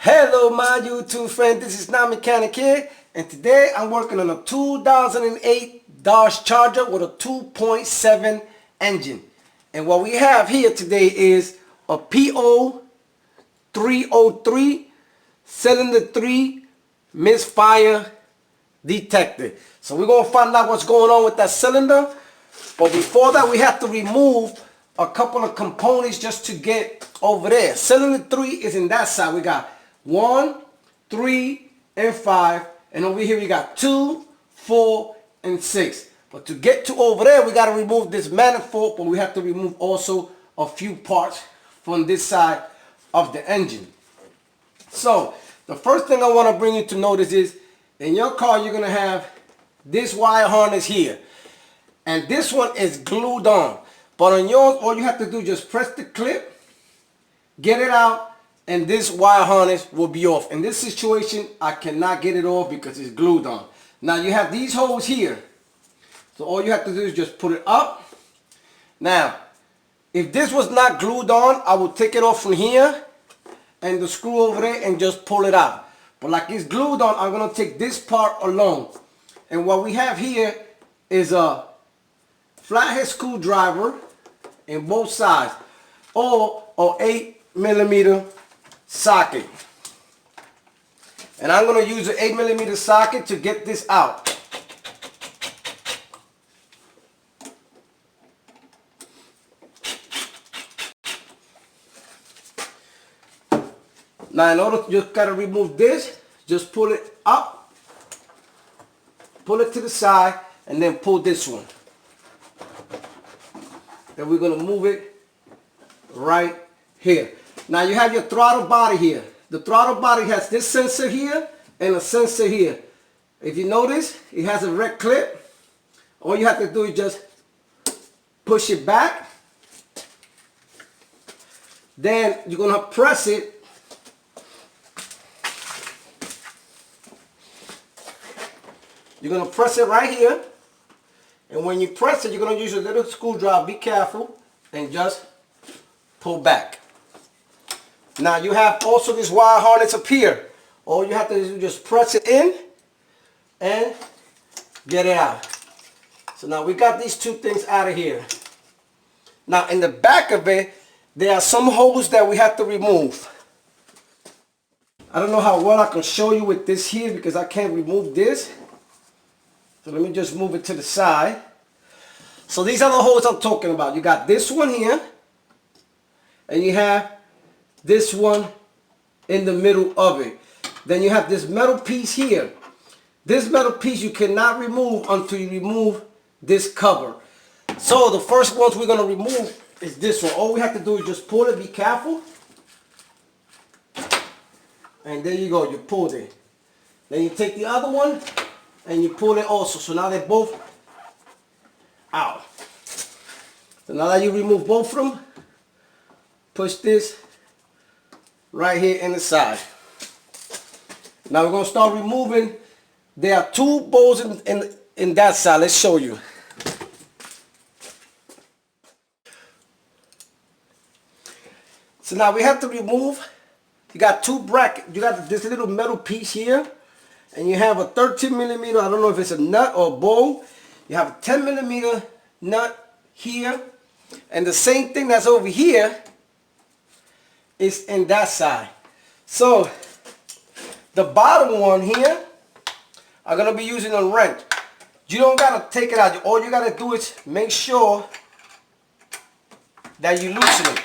Hello my YouTube friend, this is Not Mechanic here, and today I'm working on a 2008 Dodge Charger with a 2.7 engine. And what we have here today is a P0303 cylinder 3 Misfire detector. So we're going to find out what's going on with that cylinder. But before that, we have to remove a couple of components just to get over there. Cylinder 3 is in that side. We got 1, 3, and 5. And over here we got 2, 4, and 6. But to get to over there, we got to remove this manifold, but we have to remove also a few parts from this side of the engine. So the first thing I want to bring you to notice is, in your car you're going to have this wire harness here. And this one is glued on. But on yours, all you have to do is just press the clip, get it out, and this wire harness will be off. In this situation, I cannot get it off because it's glued on. Now you have these holes here. So all you have to do is just put it up. Now, if this was not glued on, I would take it off from here and the screw over there and just pull it out. But like it's glued on, I'm going to take this part alone. And what we have here is a flathead screwdriver in both sides, or an 8mm socket. And I'm going to use an 8mm socket to get this out. Now in order to just gotta remove this, just pull it up, pull it to the side, and then pull this one. Then we're gonna move it right here. Now you have your throttle body here. The throttle body has this sensor here and a sensor here. If you notice, it has a red clip. All you have to do is just push it back. Then you're gonna press it. You're going to press it right here, and when you press it, you're going to use a little screwdriver. Be careful, and just pull back. Now you have also this wire harness up here. All you have to do is just press it in and get it out. So now we got these two things out of here. Now in the back of it, there are some holes that we have to remove. I don't know how well I can show you with this here because I can't remove this. So let me just move it to the side. So these are the holes I'm talking about. You got this one here, and you have this one in the middle of it. Then you have this metal piece here. This metal piece you cannot remove until you remove this cover. So the first ones we're going to remove is this one. All we have to do is just pull it. Be careful. And there you go. You pulled it. Then you take the other one and you pull it also. So now they're both out. So now that you remove both of them, push this right here in the side. Now we're going to start removing. There are two bolts in that side. Let's show you. So now we have to remove. You got two brackets. You got this little metal piece here. And you have a 13mm, I don't know if it's a nut or a bolt. You have a 10mm nut here. And the same thing that's over here is in that side. So the bottom one here, I'm going to be using a wrench. You don't got to take it out. All you got to do is make sure that you loosen it.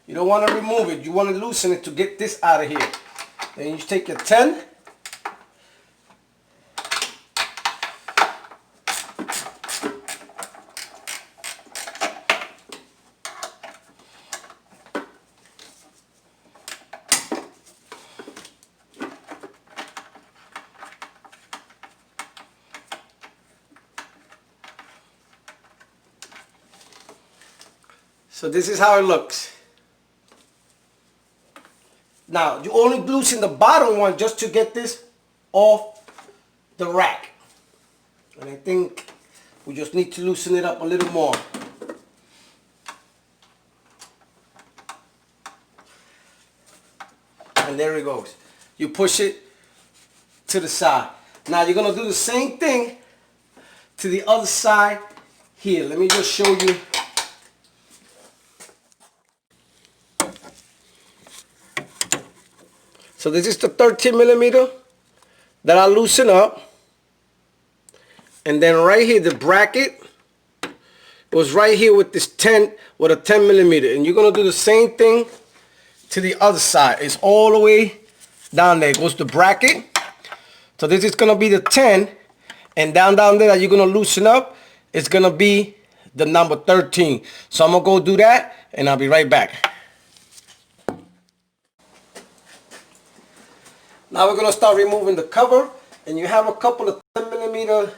You don't want to remove it. You want to loosen it to get this out of here. Then you take your 10. So this is how it looks. Now, you only loosen the bottom one just to get this off the rack. And I think We just need to loosen it up a little more. And there it goes. You push it to the side. Now you're going to do the same thing to the other side here. Let me just show you. So this is the 13 millimeter that I loosen up. And then right here, the bracket was right here with this 10, with a 10 millimeter. And you're going to do the same thing to the other side. It's all the way down there. It goes the bracket. So this is going to be the 10. And down there that you're going to loosen up, it's going to be the number 13. So I'm going to go do that, and I'll be right back. Now we're going to start removing the cover. And you have a couple of 10 millimeter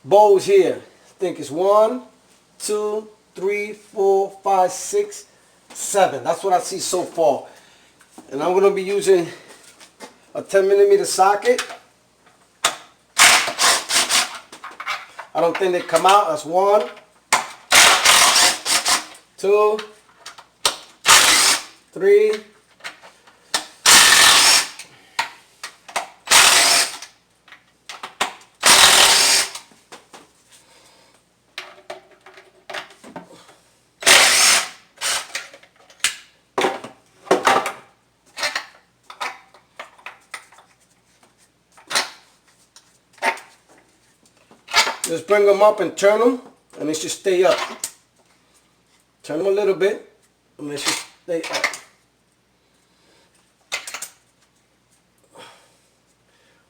bows here. I think it's 1, 2, 3, 4, 5, 6, 7. That's what I see so far. And I'm going to be using a 10 millimeter socket. I don't think they come out. That's 1, 2, 3. Just bring them up and turn them, and they should stay up. Turn them a little bit, and they should stay up.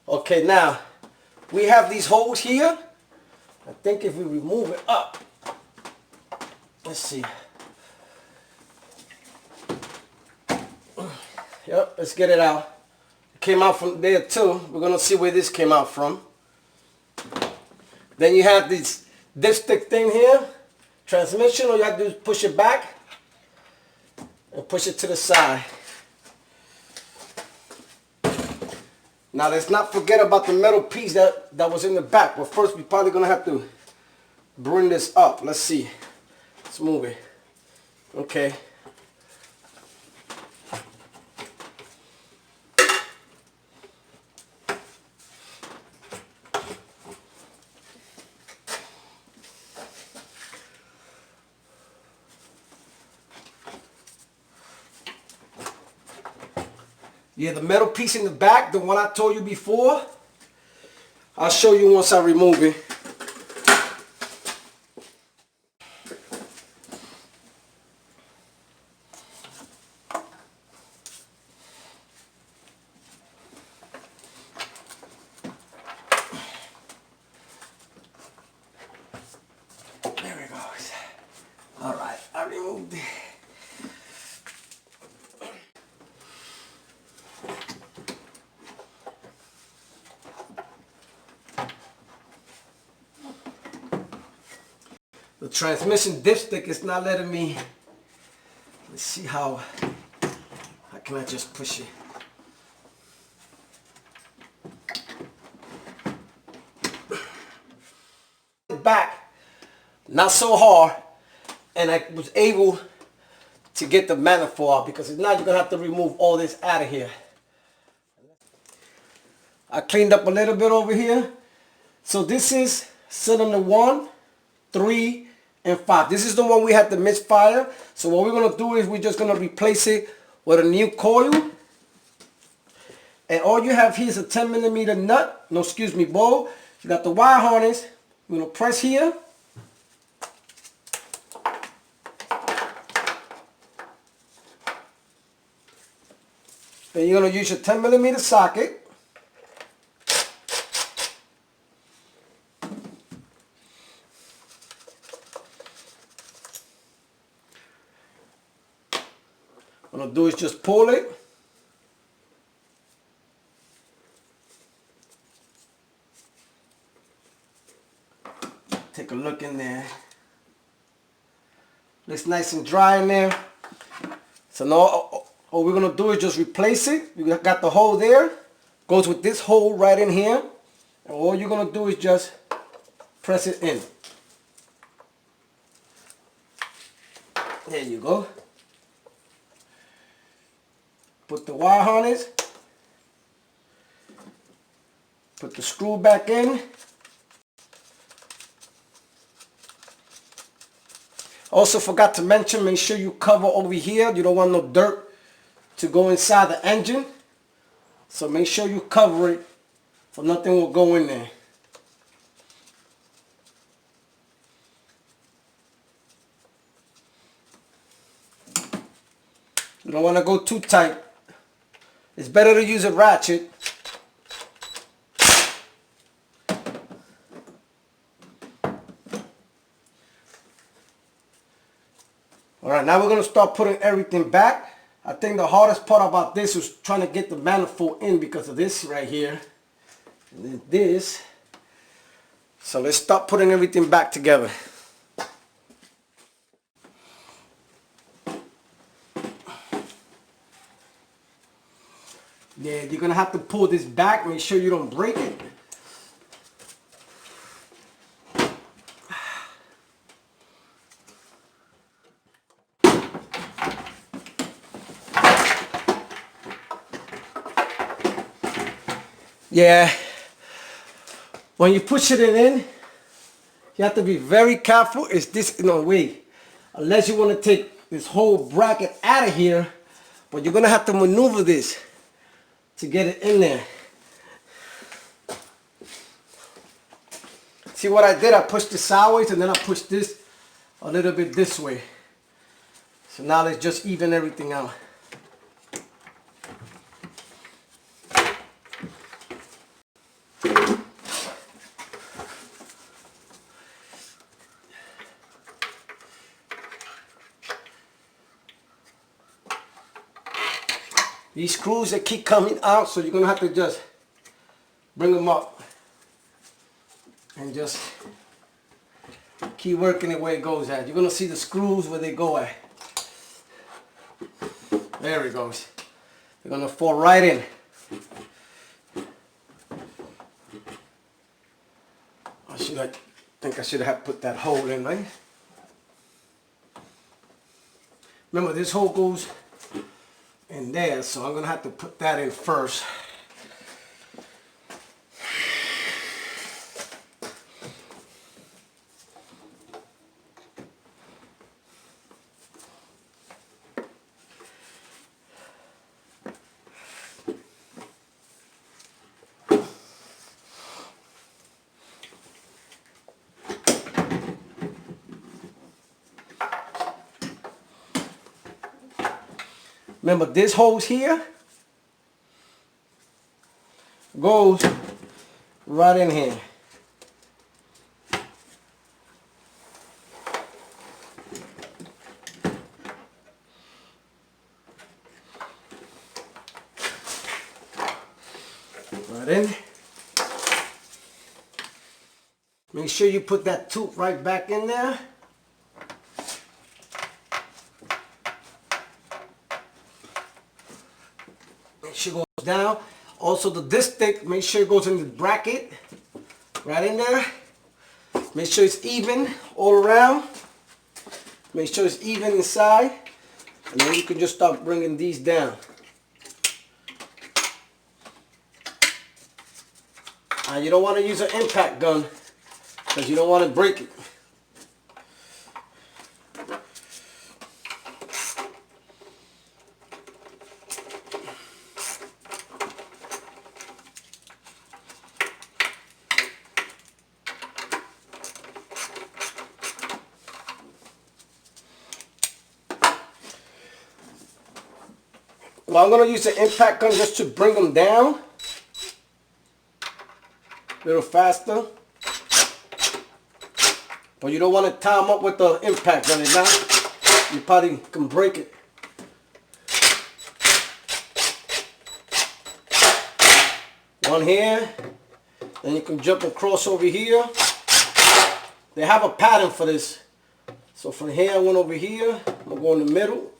Okay, now, we have these holes here. I think if we remove it up, let's see. Yep, let's get it out. It came out from there too. We're going to see where this came out from. Then you have this dipstick thing here, transmission. All you have to do is push it back and push it to the side. Now let's not forget about the metal piece that was in the back. But first we're probably going to have to bring this up. Let's see. Let's move it. Okay. Yeah, the metal piece in the back, the one I told you before, I'll show you once I remove it. There it goes. All right, I removed it. The transmission dipstick is not letting me. Let's see how can I just push it. Back, not so hard, and I was able to get the manifold out, because now you're gonna have to remove all this out of here. I cleaned up a little bit over here. So this is cylinder 1, 3, and 5. This is the one we had the Misfire. So what we're going to do is we're just going to replace it with a new coil. And all you have here is a 10 millimeter nut. No, excuse me, bowl. You got the wire harness. We're going to press here. Then you're going to use your 10 millimeter socket. What I'll do is just pull it. Take a look in there. Looks nice and dry in there. So now all we're going to do is just replace it. We got the hole there. Goes with this hole right in here. And all you're going to do is just press it in. There you go. Put the wire harness. Put the screw back in. Also forgot to mention, make sure you cover over here. You don't want no dirt to go inside the engine. So make sure you cover it so nothing will go in there. You don't want to go too tight. It's better to use a ratchet. Alright, now we're going to start putting everything back. I think the hardest part about this was trying to get the manifold in because of this right here. And then this. So let's start putting everything back together. Yeah, you're going to have to pull this back. Make sure you don't break it. Yeah, when you push it in, you have to be very careful. It's this, no way, unless you want to take this whole bracket out of here, but you're going to have to maneuver this to get it in there. See what I did? I pushed it sideways and then I pushed this a little bit this way. So now let's just even everything out. These screws, they keep coming out, so you're going to have to just bring them up and just keep working it where it goes at. You're going to see the screws where they go at. There it goes. They're going to fall right in. I think I should have put that hole in, right? Remember, this hole goes in there, so I'm gonna have to put that in first. Remember, this hose here goes right in here. Right in. Make sure you put that tube right back in there. Make sure it goes down. Also the disc stick, make sure it goes in the bracket. Right in there. Make sure it's even all around. Make sure it's even inside. And then you can just start bringing these down. And you don't want to use an impact gun because you don't want to break it. Well, I'm going to use the impact gun just to bring them down a little faster. But you don't want to tie them up with the impact gun. If not, you probably can break it. One here. Then you can jump across over here. They have a pattern for this. So from here I went over here. I'm going to go in the middle.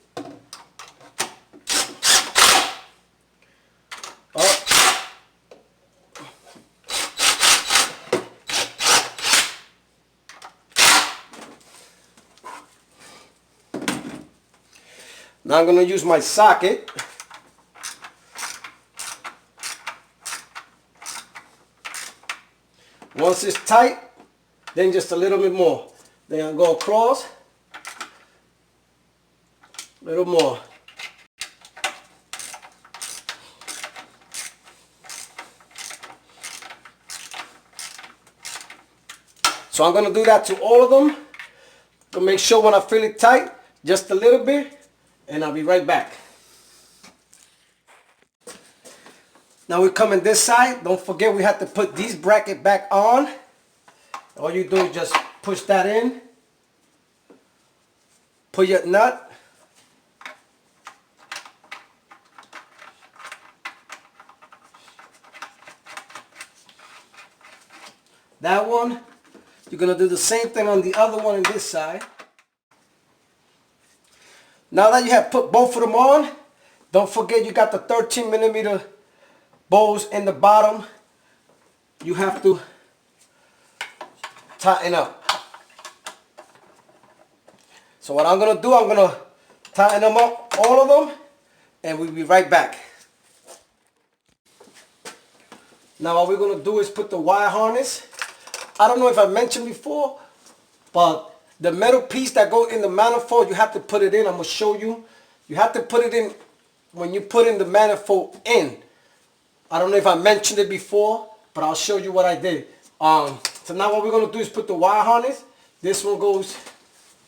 Now I'm going to use my socket. Once it's tight, then just a little bit more. Then I'll go across. A little more. So I'm going to do that to all of them to make sure when I feel it tight, just a little bit, and I'll be right back. Now we come in this side. Don't forget we have to put these brackets back on. All you do is just push that in. Put your nut. That one. You're going to do the same thing on the other one in this side. Now that you have put both of them on, don't forget you got the 13mm bows in the bottom. You have to tighten up. So what I'm going to do, I'm going to tighten them up, all of them, and we'll be right back. Now what we're going to do is put the wire harness. I don't know if I mentioned before, but the metal piece that goes in the manifold, you have to put it in. I'm going to show you. You have to put it in when you put in the manifold in. I don't know if I mentioned it before, but I'll show you what I did. So now what we're going to do is put the wire harness. This one goes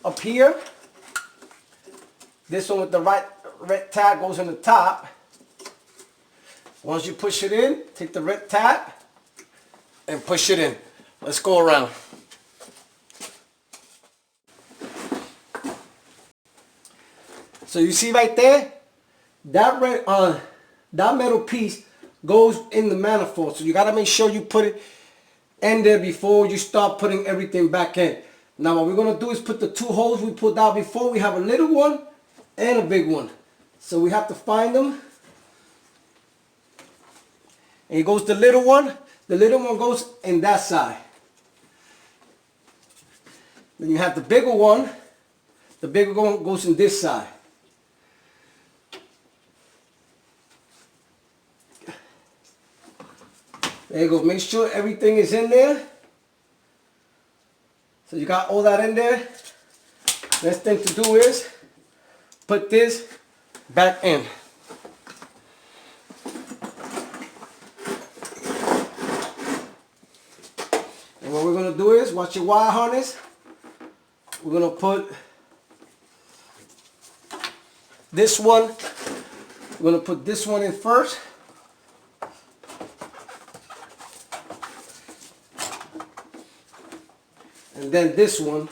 up here. This one with the red tab goes in the top. Once you push it in, take the red tab and push it in. Let's go around. So you see right there, that metal piece goes in the manifold. So you got to make sure you put it in there before you start putting everything back in. Now what we're going to do is put the two holes we pulled out before. We have a little one and a big one. So we have to find them. And it goes the little one. The little one goes in that side. Then you have the bigger one. The bigger one goes in this side. There you go. Make sure everything is in there. So you got all that in there. Next thing to do is put this back in. And what we're going to do is, watch your wire harness. We're going to put this one. We're going to put this one in first. And then this one.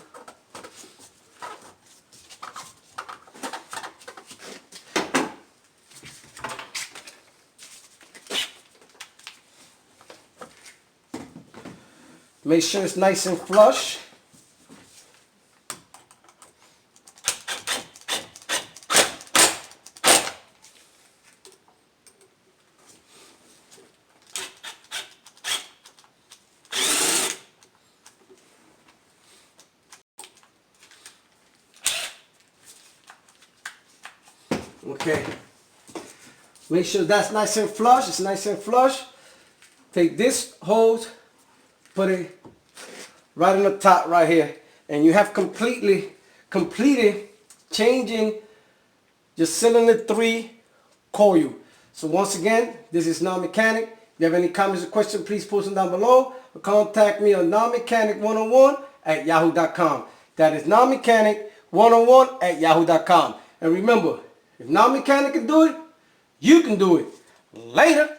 Make sure it's nice and flush. Okay. Make sure that's nice and flush. It's nice and flush. Take this hose, put it right on the top right here, and you have completed changing your cylinder 3 coil. So once again, this is Non-Mechanic. If you have any comments or questions, please post them down below or contact me on nonmechanic101@yahoo.com. That is nonmechanic101@yahoo.com. And remember, if Non-Mechanic can do it, you can do it. Later.